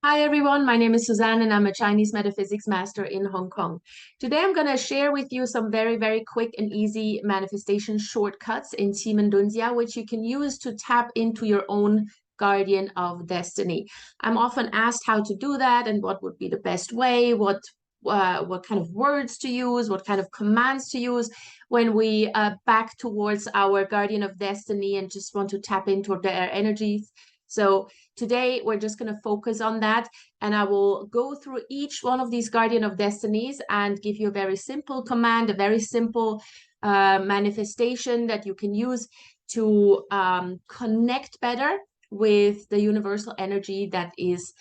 Hi everyone, my name is Suzanne and I'm a Chinese metaphysics master in Hong Kong. Today I'm going to share with you some very quick and easy manifestation shortcuts in Qimen Dunjia, which you can use to tap into your own guardian of destiny. I'm often asked how to do that and what would be the best way, what kind of words to use, what kind of commands to use when we back towards our guardian of destiny and just want to tap into their energies. So today, we're just going to focus on that, and I will go through each one of these Guardian of Destinies and give you a very simple command, a very simple manifestation that you can use to connect better with the universal energy that is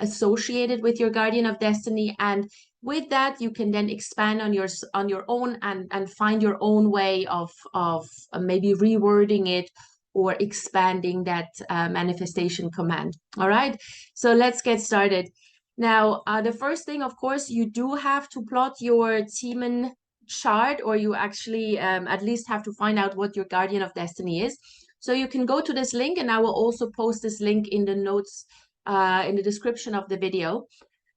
associated with your Guardian of Destiny. And with that, you can then expand on your own and find your own way of maybe rewording it or expanding that manifestation command. All right, so let's get started. Now, the first thing, of course, you do have to plot your Qimen chart, or you actually at least have to find out what your Guardian of Destiny is. So you can go to this link, and I will also post this link in the notes in the description of the video.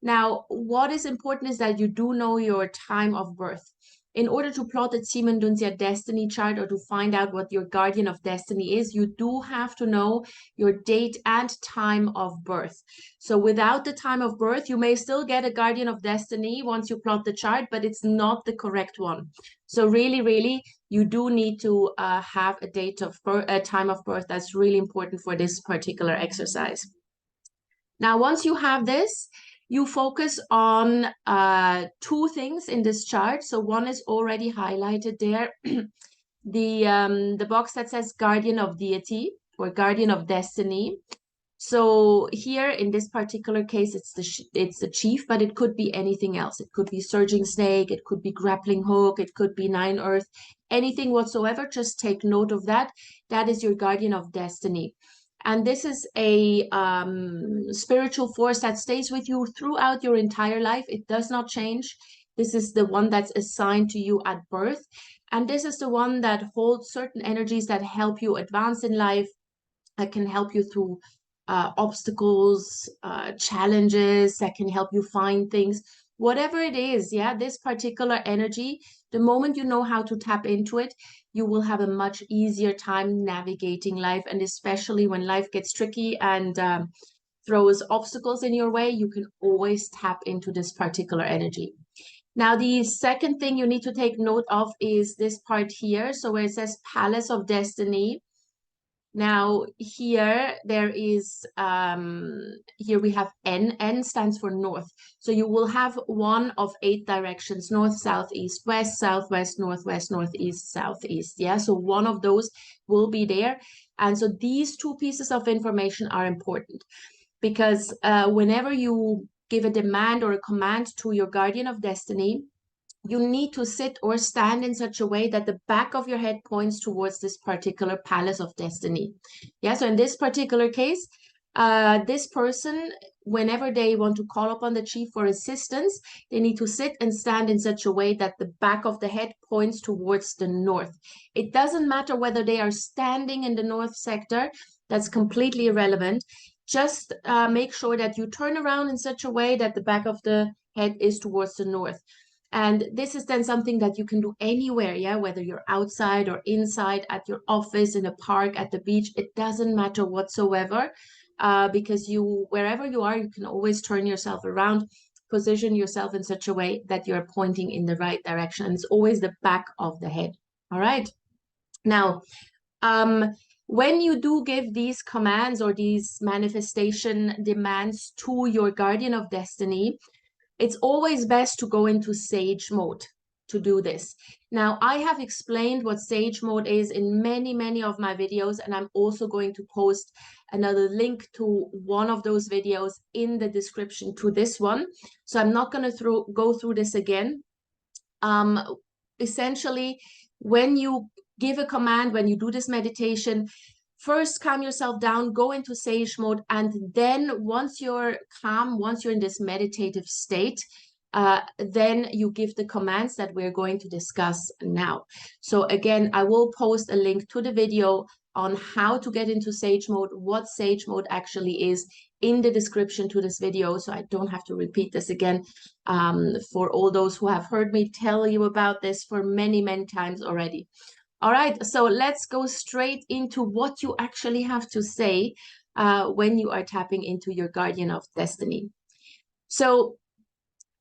Now, what is important is that you do know your time of birth. In order to plot the Qimen Dunjia destiny chart or to find out what your guardian of destiny is, you do have to know your date and time of birth. So without the time of birth, you may still get a guardian of destiny once you plot the chart, but it's not the correct one. So really, you do need to have a date of birth, a time of birth. That's really important for this particular exercise. Now, once you have this, you focus on two things in this chart. So one is already highlighted there, the box that says Guardian of Deity or Guardian of Destiny. So here in this particular case, it's the chief, but it could be anything else. It could be surging snake, it could be grappling hook, it could be nine earth, anything whatsoever. Just take note of that. That is your Guardian of Destiny. And this is a spiritual force that stays with you throughout your entire life. It does not change. This is the one that's assigned to you at birth. And this is the one that holds certain energies that help you advance in life, that can help you through obstacles, challenges, that can help you find things. Whatever it is, yeah, this particular energy, the moment you know how to tap into it, you will have a much easier time navigating life. And especially when life gets tricky and throws obstacles in your way, you can always tap into this particular energy. Now, the second thing you need to take note of is this part here. So where it says Palace of Destiny. Now, here there is, here we have N. N stands for north. So you will have one of 8 directions: north, south, east, west, southwest, northwest, northeast, southeast. Yeah, so one of those will be there. And so these two pieces of information are important because whenever you give a demand or a command to your guardian of destiny, you need to sit or stand in such a way that the back of your head points towards this particular palace of destiny. Yeah, so in this particular case, this person, whenever they want to call upon the chief for assistance, they need to sit and stand in such a way that the back of the head points towards the north. It doesn't matter whether they are standing in the north sector, that's completely irrelevant. Just make sure that you turn around in such a way that the back of the head is towards the north. And this is then something that you can do anywhere, yeah, whether you're outside or inside, at your office, in a park, at the beach, it doesn't matter whatsoever, because wherever you are, you can always turn yourself around, position yourself in such a way that you're pointing in the right direction. And it's always the back of the head. All right. Now, when you do give these commands or these manifestation demands to your guardian of destiny, it's always best to go into sage mode to do this. Now, I have explained what sage mode is in many of my videos, and I'm also going to post another link to one of those videos in the description to this one. So I'm not going to go through this again. Essentially, when you give a command, when you do this meditation, first calm yourself down, go into sage mode, and then once you're calm, once you're in this meditative state, then you give the commands that we're going to discuss now. So again, I will post a link to the video on how to get into Sage Mode, what Sage Mode actually is, in the description to this video, so I don't have to repeat this again, for all those who have heard me tell you about this for many, many times already. All right, so let's go straight into what you actually have to say when you are tapping into your Guardian of Destiny. So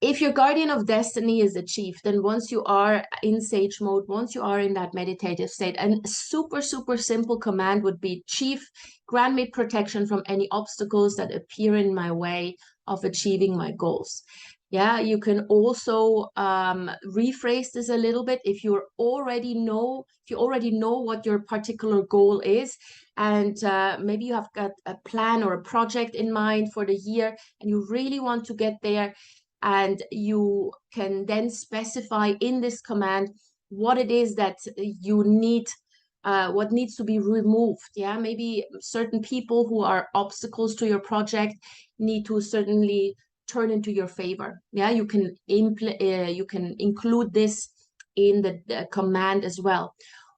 if your Guardian of Destiny is achieved, then once you are in Sage Mode, once you are in that meditative state, a super, super simple command would be, Chief, grant me protection from any obstacles that appear in my way of achieving my goals. Yeah, you can also rephrase this a little bit if you already know what your particular goal is, and maybe you have got a plan or a project in mind for the year, and you really want to get there. And you can then specify in this command what it is that you need, what needs to be removed. Yeah, maybe certain people who are obstacles to your project need to certainly turn into your favor. Yeah, you can include this in the command as well.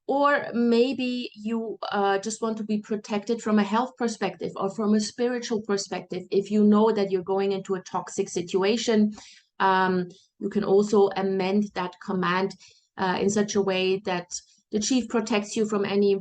Or maybe you just want to be protected from a health perspective or from a spiritual perspective. If you know that you're going into a toxic situation, you can also amend that command in such a way that the chief protects you from any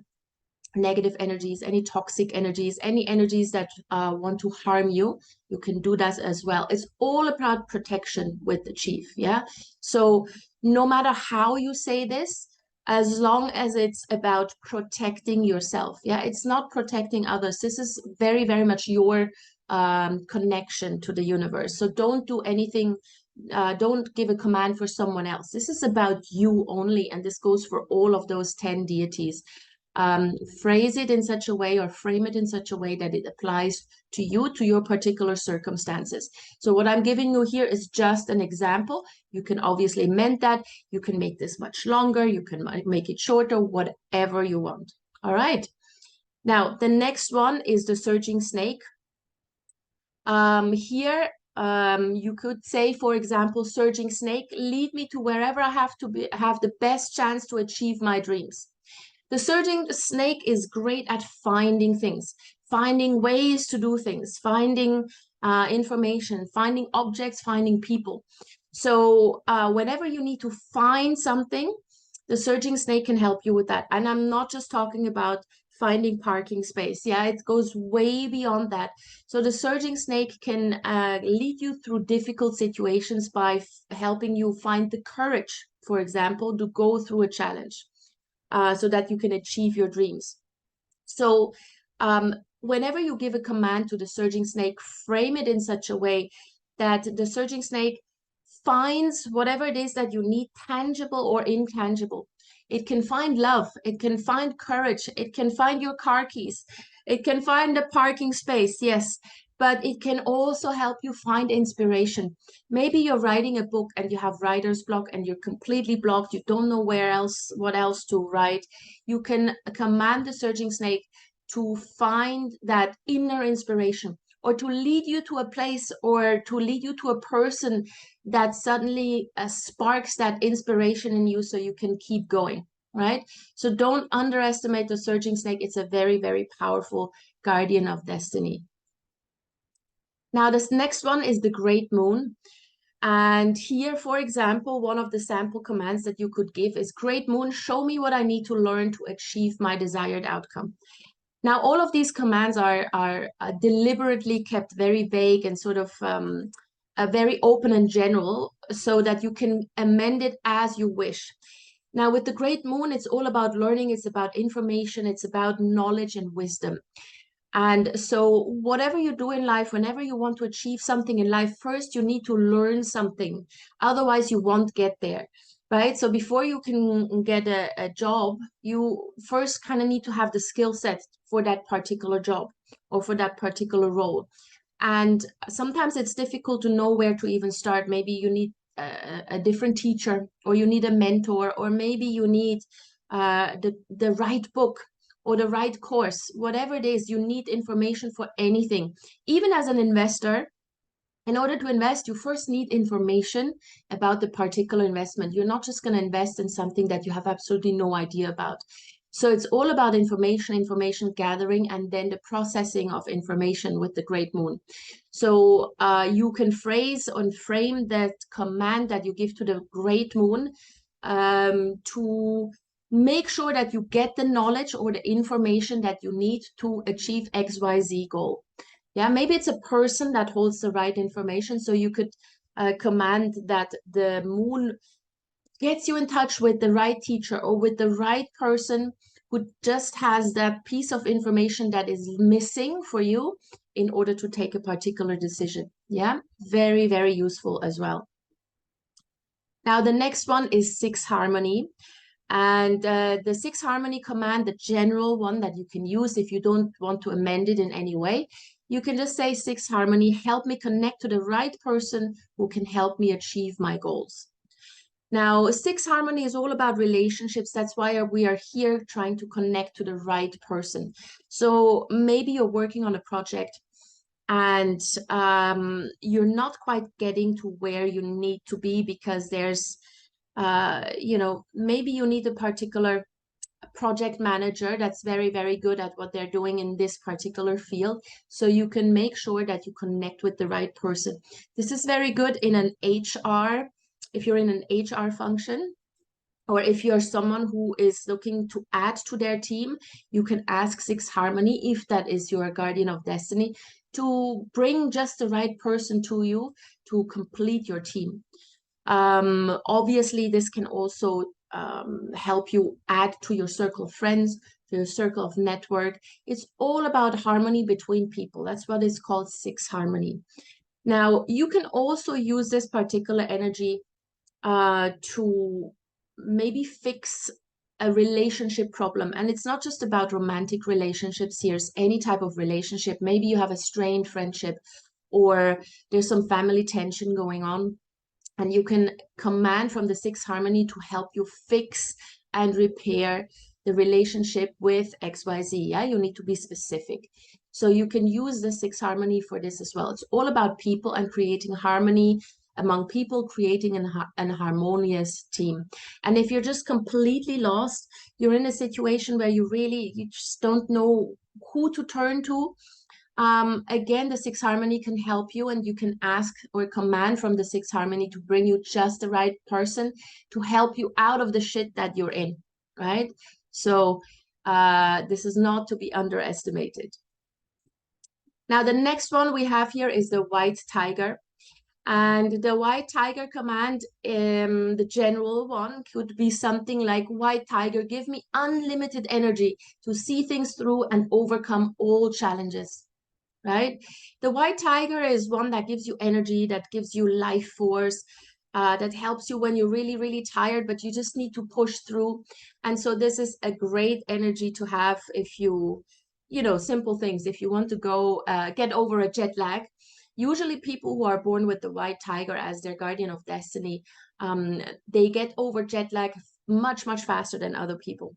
negative energies, any toxic energies, any energies that want to harm you. You can do that as well. It's all about protection with the chief. Yeah. So no matter how you say this, as long as it's about protecting yourself. Yeah, it's not protecting others. This is very, very much your connection to the universe. So don't do anything, don't give a command for someone else. This is about you only, and this goes for all of those 10 deities. Phrase it in such a way, or frame it in such a way that it applies to you, to your particular circumstances. So what I'm giving you here is just an example. You can obviously amend that. You can make this much longer. You can make it shorter, whatever you want. All right. Now, the next one is the surging snake. Here, you could say, for example, surging snake, lead me to wherever I have the best chance to achieve my dreams. The surging snake is great at finding things, finding ways to do things, finding information, finding objects, finding people. So whenever you need to find something, the surging snake can help you with that. And I'm not just talking about finding parking space. Yeah, it goes way beyond that. So the surging snake can lead you through difficult situations by helping you find the courage, for example, to go through a challenge. So that you can achieve your dreams. So whenever you give a command to the surging snake, frame it in such a way that the surging snake finds whatever it is that you need, tangible or intangible. It can find love, it can find courage, it can find your car keys, it can find a parking space, yes, but it can also help you find inspiration. Maybe you're writing a book and you have writer's block and you're completely blocked. You don't know what else to write. You can command the surging snake to find that inner inspiration, or to lead you to a place, or to lead you to a person that suddenly sparks that inspiration in you so you can keep going, right? So don't underestimate the surging snake. It's a very, very powerful guardian of destiny. Now, this next one is the great moon. And here, for example, one of the sample commands that you could give is, great moon, show me what I need to learn to achieve my desired outcome. Now, all of these commands are deliberately kept very vague and sort of very open and general, so that you can amend it as you wish. Now, with the great moon, it's all about learning. It's about information. It's about knowledge and wisdom. And so whatever you do in life, whenever you want to achieve something in life, first you need to learn something. Otherwise, you won't get there, right? So before you can get a job, you first kind of need to have the skill set for that particular job or for that particular role. And sometimes it's difficult to know where to even start. Maybe you need a different teacher, or you need a mentor, or maybe you need the right book or the right course. Whatever it is, you need information for anything. Even as an investor, in order to invest, you first need information about the particular investment. You're not just going to invest in something that you have absolutely no idea about. So it's all about information gathering, and then the processing of information with the great moon. So you can phrase and frame that command that you give to the great moon to make sure that you get the knowledge or the information that you need to achieve XYZ goal. Yeah, maybe it's a person that holds the right information. So you could command that the moon gets you in touch with the right teacher or with the right person who just has that piece of information that is missing for you in order to take a particular decision. Yeah, very, very useful as well. Now, the next one is 6 harmony. And the 6 harmony command, the general one that you can use if you don't want to amend it in any way, you can just say 6 harmony, help me connect to the right person who can help me achieve my goals. Now, 6 harmony is all about relationships. That's why we are here trying to connect to the right person. So maybe you're working on a project and you're not quite getting to where you need to be because there's, maybe you need a particular project manager that's very, very good at what they're doing in this particular field. So you can make sure that you connect with the right person. This is very good in an HR, if you're in an HR function, or if you're someone who is looking to add to their team, you can ask 6 harmony, if that is your guardian of destiny, to bring just the right person to you to complete your team. Obviously, this can also help you add to your circle of friends, to your circle of network. It's all about harmony between people. That's what is called 6 harmony. Now, you can also use this particular energy to maybe fix a relationship problem. And it's not just about romantic relationships here, it's any type of relationship. Maybe you have a strained friendship or there's some family tension going on. And you can command from the 6 harmony to help you fix and repair the relationship with XYZ. Yeah, you need to be specific. So you can use the 6 harmony for this as well. It's all about people and creating harmony among people, creating an harmonious team. And if you're just completely lost, you're in a situation where you just don't know who to turn to. Again, the 6 harmony can help you, and you can ask or command from the 6 harmony to bring you just the right person to help you out of the shit that you're in, right? So this is not to be underestimated. Now, the next one we have here is the white tiger. And the white tiger command, the general one, could be something like, white tiger, give me unlimited energy to see things through and overcome all challenges, right? The white tiger is one that gives you energy, that gives you life force, that helps you when you're really, really tired, but you just need to push through. And so this is a great energy to have if simple things. If you want to go get over a jet lag, usually people who are born with the white tiger as their guardian of destiny, they get over jet lag much, much faster than other people.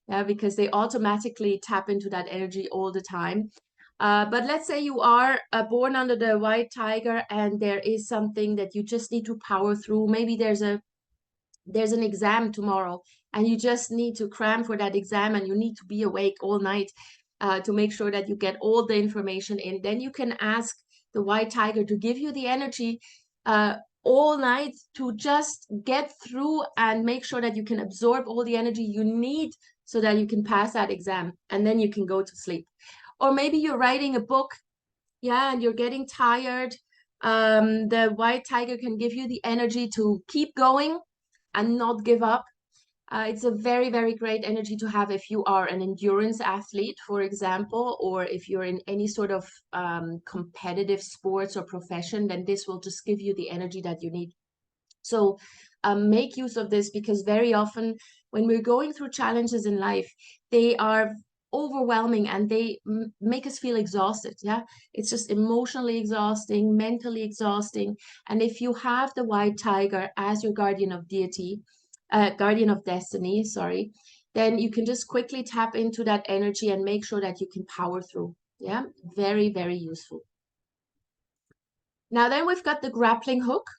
Yeah, because they automatically tap into that energy all the time. But let's say you are born under the white tiger and there is something that you just need to power through. Maybe there's an exam tomorrow and you just need to cram for that exam and you need to be awake all night to make sure that you get all the information in. Then you can ask the white tiger to give you the energy all night to just get through and make sure that you can absorb all the energy you need so that you can pass that exam, and then you can go to sleep. Or maybe you're writing a book, yeah, and you're getting tired. The white tiger can give you the energy to keep going and not give up. It's a very, very great energy to have if you are an endurance athlete, for example, or if you're in any sort of competitive sports or profession, then this will just give you the energy that you need. So make use of this, because very often when we're going through challenges in life, they are overwhelming and they make us feel exhausted. Yeah, it's just emotionally exhausting, mentally exhausting. And if you have the white tiger as your guardian of destiny, sorry, then you can just quickly tap into that energy and make sure that you can power through. Yeah, very, very useful. Now then we've got the grappling hook.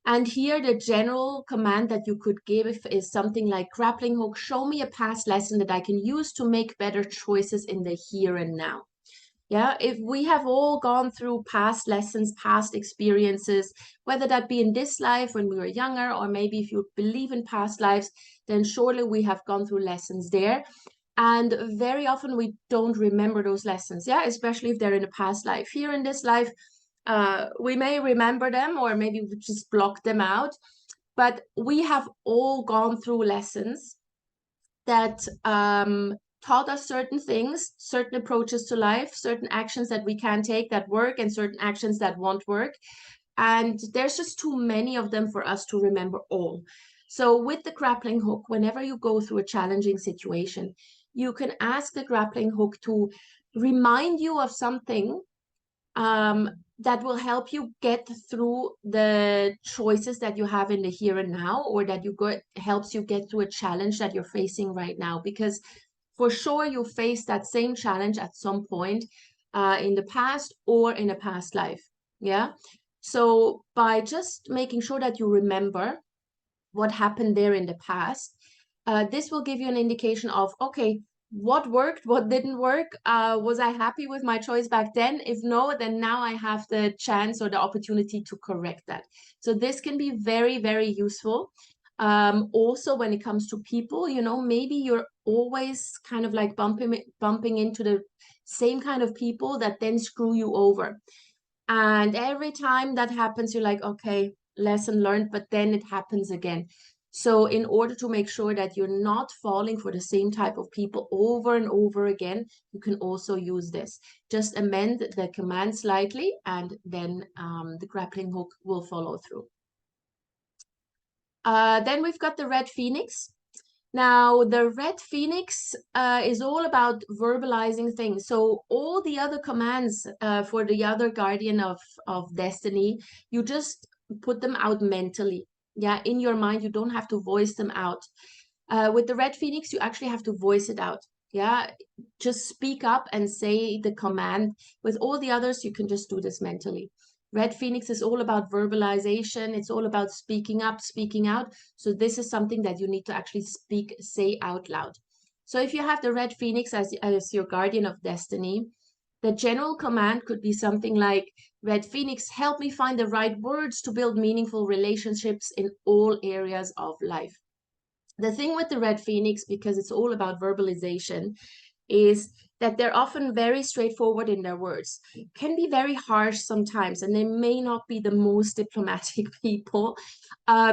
And here the general command that you could give is something like grappling hook, show me a past lesson that I can use to make better choices in the here and now. Yeah, if we have all gone through past lessons, past experiences, whether that be in this life when we were younger, or maybe if you believe in past lives, then surely we have gone through lessons there. And very often we don't remember those lessons, yeah, especially if they're in a past life. Here in this life, we may remember them, or maybe we just block them out. But we have all gone through lessons that taught us certain things, certain approaches to life, certain actions that we can take that work, and certain actions that won't work. And there's just too many of them for us to remember all. So with the grappling hook, whenever you go through a challenging situation, you can ask the grappling hook to remind you of something that will help you get through the choices that you have in the here and now, or that helps you get through a challenge that you're facing right now. Because for sure you face that same challenge at some point in the past or in a past life. Yeah. So by just making sure that you remember what happened there in the past, this will give you an indication of, okay, what worked, what didn't work? Was I happy with my choice back then? If no, then now I have the chance or the opportunity to correct that. So this can be very, very useful. Also, when it comes to people, you know, maybe you're always kind of like bumping into the same kind of people that then screw you over. And every time that happens, you're like, okay, lesson learned, but then it happens again. So in order to make sure that you're not falling for the same type of people over and over again, you can also use this. Just amend the command slightly, and then the grappling hook will follow through. Then we've got the red phoenix. Now, the red phoenix is all about verbalizing things. So all the other commands for the other guardian of destiny, you just put them out mentally. Yeah, in your mind, you don't have to voice them out. With the red phoenix, you actually have to voice it out. Yeah, just speak up and say the command. With all the others, you can just do this mentally. Red Phoenix is all about verbalization. It's all about speaking up, speaking out. So this is something that you need to actually say out loud. So if you have the Red Phoenix as your guardian of destiny, the general command could be something like, Red Phoenix, help me find the right words to build meaningful relationships in all areas of life. The thing with the Red Phoenix, because it's all about verbalization, is that they're often very straightforward in their words, can be very harsh sometimes, and they may not be the most diplomatic people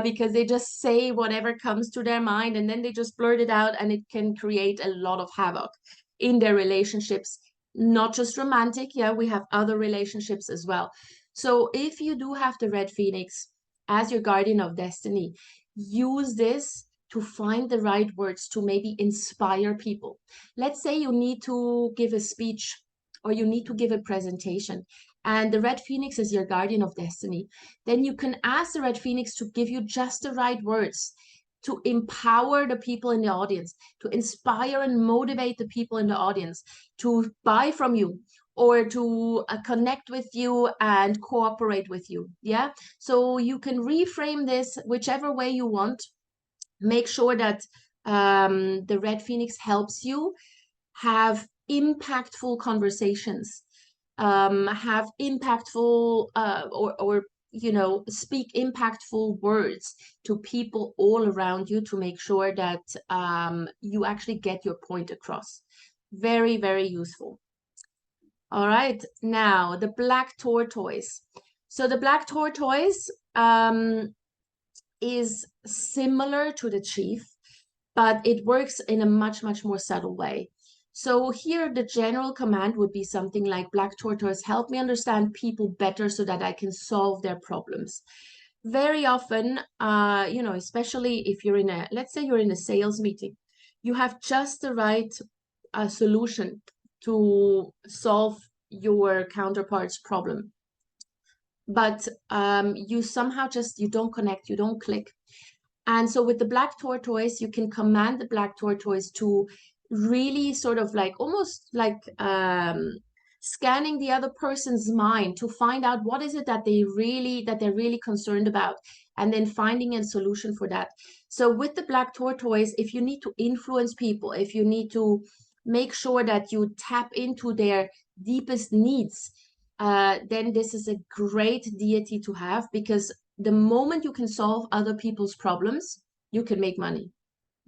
because they just say whatever comes to their mind and then they just blurt it out, and it can create a lot of havoc in their relationships, not just romantic. Yeah, we have other relationships as well. So if you do have the Red Phoenix as your guardian of destiny, use this to find the right words to maybe inspire people. Let's say you need to give a speech or you need to give a presentation, and the Red Phoenix is your guardian of destiny. Then you can ask the Red Phoenix to give you just the right words to empower the people in the audience, to inspire and motivate the people in the audience to buy from you, or to connect with you and cooperate with you. Yeah. So you can reframe this whichever way you want. Make sure that the Red Phoenix helps you have impactful conversations, have impactful or you know, speak impactful words to people all around you to make sure that you actually get your point across. Very, very useful. All right, now the black tortoise. So the black tortoise is similar to the chief, but it works in a much, much more subtle way. So here the general command would be something like, Black Tortoise, help me understand people better so that I can solve their problems. Very often, you know, especially if you're in a, let's say you're in a sales meeting, you have just the right solution to solve your counterpart's problem. But you somehow just, you don't connect, you don't click. And so with the black tortoise, you can command the black tortoise to really sort of like, almost like scanning the other person's mind to find out what is it that they're really concerned about, and then finding a solution for that. So with the black tortoise, if you need to influence people, if you need to make sure that you tap into their deepest needs, then this is a great deity to have, because the moment you can solve other people's problems, you can make money.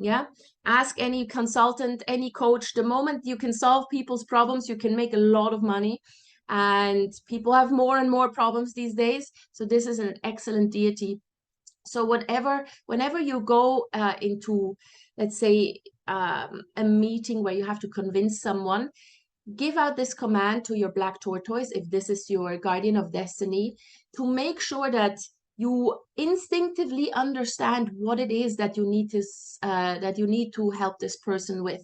Yeah. Ask any consultant, any coach, the moment you can solve people's problems, you can make a lot of money. And people have more and more problems these days. So this is an excellent deity. So whenever you go into, let's say, a meeting where you have to convince someone, give out this command to your black tortoise, if this is your guardian of destiny, to make sure that you instinctively understand what it is that you need to help this person with.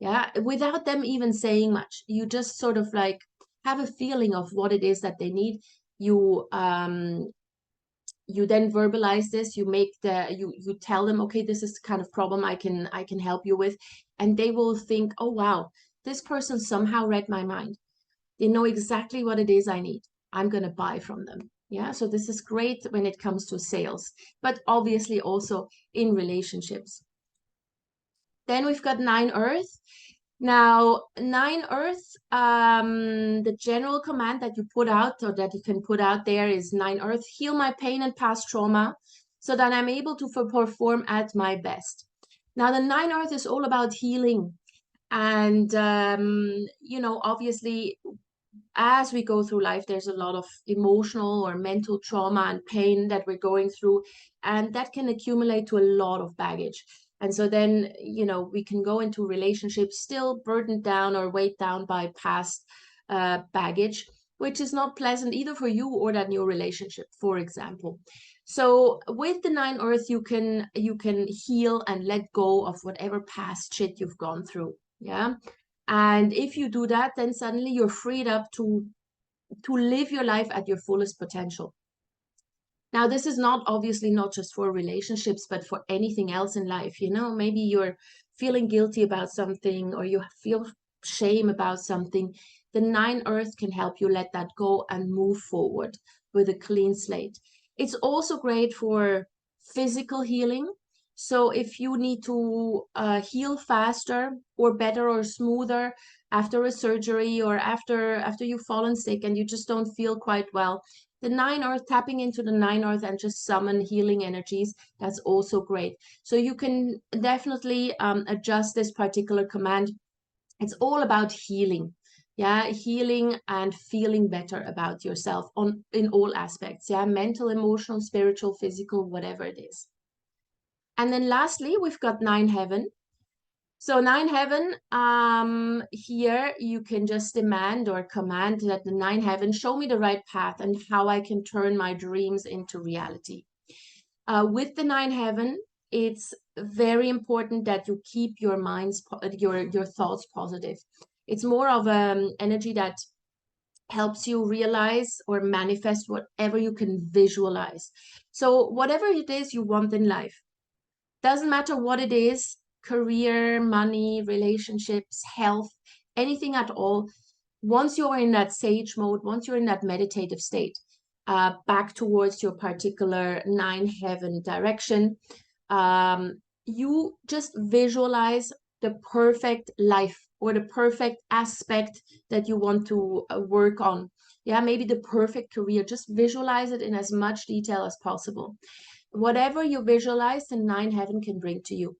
Yeah, without them even saying much, you just sort of like have a feeling of what it is that they need. You then verbalize this, you tell them, okay, this is the kind of problem I can help you with, and they will think, oh wow, this person somehow read my mind. They know exactly what it is I need. I'm going to buy from them. Yeah, so this is great when it comes to sales, but obviously also in relationships. Then we've got 9 Earth. Now, 9 Earth, the general command that you put out, or that you can put out there, is 9 Earth, heal my pain and past trauma so that I'm able to perform at my best. Now, the 9 Earth is all about healing. And, obviously, as we go through life, there's a lot of emotional or mental trauma and pain that we're going through, and that can accumulate to a lot of baggage. And so then, we can go into relationships still burdened down or weighed down by past baggage, which is not pleasant either for you or that new relationship, for example. So with the 9 Earth, you can heal and let go of whatever past shit you've gone through. Yeah. And if you do that, then suddenly you're freed up to live your life at your fullest potential. Now, this is not obviously not just for relationships, but for anything else in life. Maybe you're feeling guilty about something, or you feel shame about something. The 9 Earth can help you let that go and move forward with a clean slate. It's also great for physical healing. So if you need to heal faster or better or smoother after a surgery, or after you've fallen sick and you just don't feel quite well, the 9 Earth, tapping into the 9 Earth and just summon healing energies, that's also great. So you can definitely adjust this particular command. It's all about healing. Yeah, healing and feeling better about yourself in all aspects. Yeah, mental, emotional, spiritual, physical, whatever it is. And then lastly, we've got 9 Heaven. So 9 Heaven, here you can just demand or command that the 9 Heaven show me the right path and how I can turn my dreams into reality. With the 9 Heaven, it's very important that you keep your your thoughts positive. It's more of an energy that helps you realize or manifest whatever you can visualize. So whatever it is you want in life, doesn't matter what it is, career, money, relationships, health, anything at all. Once you're in that sage mode, once you're in that meditative state, back towards your particular 9 Heaven direction, you just visualize the perfect life or the perfect aspect that you want to work on. Yeah, maybe the perfect career. Just visualize it in as much detail as possible. Whatever you visualize, the 9 Heaven can bring to you.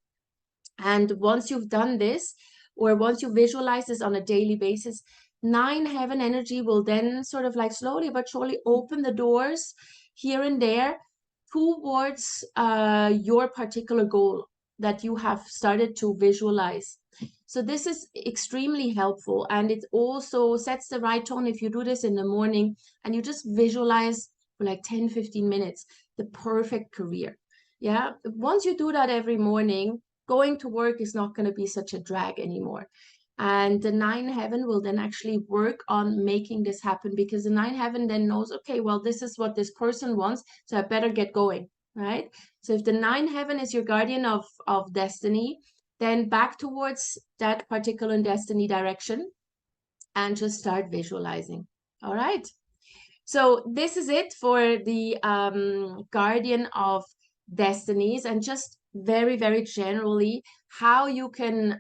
And once you've done this, or once you visualize this on a daily basis, 9 Heaven energy will then sort of like slowly but surely open the doors here and there towards your particular goal that you have started to visualize. So this is extremely helpful, and it also sets the right tone if you do this in the morning and you just visualize for like 10-15 minutes the perfect career. Yeah, once you do that every morning, going to work is not going to be such a drag anymore. And the 9 Heaven will then actually work on making this happen, because the 9 Heaven then knows, okay, well, this is what this person wants, so I better get going, right? So if the 9 Heaven is your guardian of destiny, then back towards that particular destiny direction. and just start visualizing. All right. So this is it for the Guardian of Destinies, and just very, very generally how you can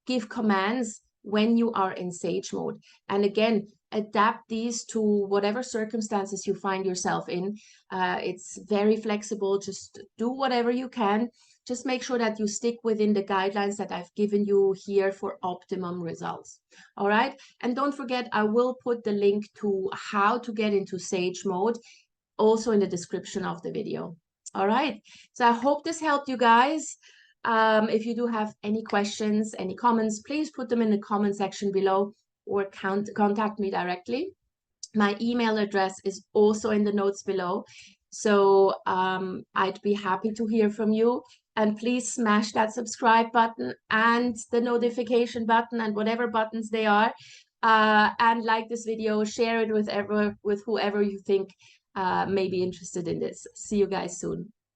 give commands when you are in sage mode. And again, adapt these to whatever circumstances you find yourself in. It's very flexible. Just do whatever you can. Just make sure that you stick within the guidelines that I've given you here for optimum results. All right. And don't forget, I will put the link to how to get into sage mode also in the description of the video. All right. So I hope this helped you guys. If you do have any questions, any comments, please put them in the comment section below or contact me directly. My email address is also in the notes below. So I'd be happy to hear from you. And please smash that subscribe button and the notification button and whatever buttons they are. And like this video, share it with whoever you think may be interested in this. See you guys soon.